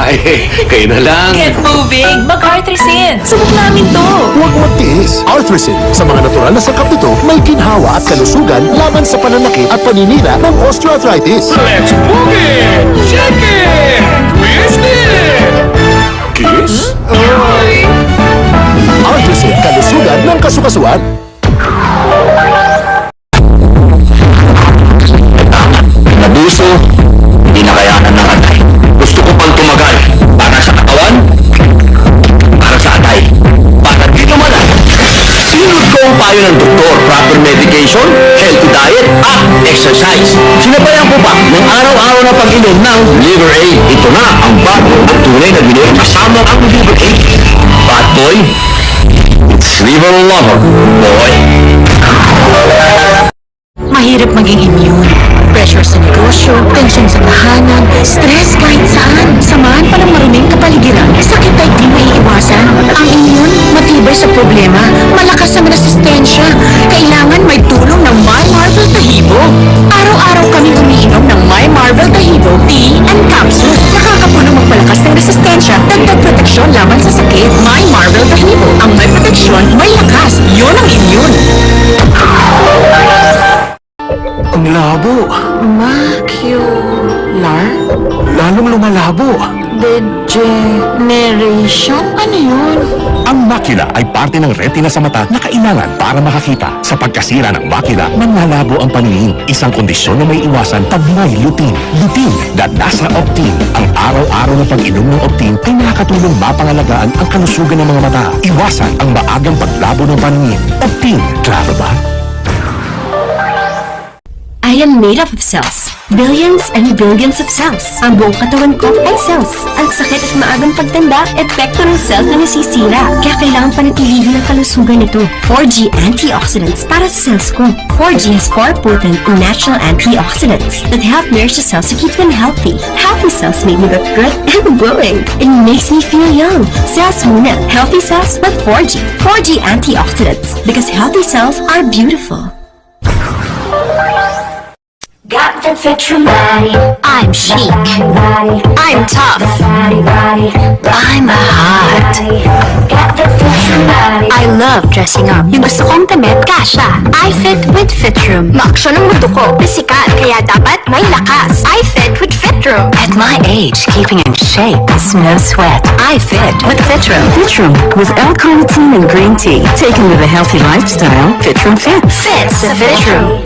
Ay, kayo na lang. Get moving! Mag-Artrisin! Subok namin to! Huwag magtiis. Arthrisin. Sa mga natural na sakap nito, may ginhawa at kalusugan laban sa pananakit at paninira ng osteoarthritis. Let's boogie! Shake it! Twist it! Kiss? Arthrisin. Kalusugan ng kasukasuan. Nabuso, hindi na kayanan ng atay. Gusto ko pang tumagal. Para sa katawan, para sa atay, para di lumalan. Sinunod ko ang payo ng doktor, proper medication, healthy diet, at exercise. Sinabayan ko pa ng araw-araw na pag-inom ng Liver Aid. Ito na ang bago at tunay na binili kasama ang Liver Aid. Bad boy, it's Liver Lover, boy. Mahirap maging immune. Pressure sa negosyo, tension sa tahanan, stress kahit saan. Samahan pa ng maruming kapaligiran, sakit ay di maiiwasan. Ang immune, matibay sa problema, malakas ang resistensya. Kailangan may tulong ng My Marvel Tahibo. Araw-araw kaming umiinom ng My Marvel Tahibo Tea and Capsule. Nakakapulong magpalakas ng resistensya, dagdag proteksyon laban sa sakit. My Marvel Tahibo. Ang may proteksyon, may lakas. Yun ang immune. Ang labo. Macular Lalong lumalabo. degeneration? Ano yun? Ang makula ay parte ng retina sa mata na kailangan para makakita. Sa pagkasira ng makula, manlalabo ang paningin. Isang kondisyon na may iwasan pag may lutein. Lutein na nasa Optin. Ang araw-araw na pag-inom ng Optin ay nakakatulong mapangalagaan ang kalusugan ng mga mata. Iwasan ang maagang paglabo ng paningin. Optin, klaro ba? I am made up of cells. Billions and billions of cells. Ang buong katawan ko ay cells. Ang sakit at maagang pagtanda, epekto ng cells na nasisira. Kaya kailangan panatilihin ang kalusugan nito. 4G antioxidants para sa cells ko. 4G has 4 potent natural antioxidants that help nourish the cells to keep them healthy. Healthy cells make me look good and glowing. It makes me feel young. Cells muna. Healthy cells with 4G. 4G antioxidants. Because healthy cells are beautiful. Got that fit from body. I'm chic. I'm tough. I'm hot. Got that fit from body. I love dressing up. Yung gusto kong damit, kasha. I fit with Fitroom. Maaksyon ang mundo ko. Physical, kaya dapat may lakas. I fit with Fitroom. At my age, keeping in shape is no sweat. I fit with Fitroom. Fitroom with L-carnitine and green tea. Taken with a healthy lifestyle, Fitroom fits. Fits the Fitroom.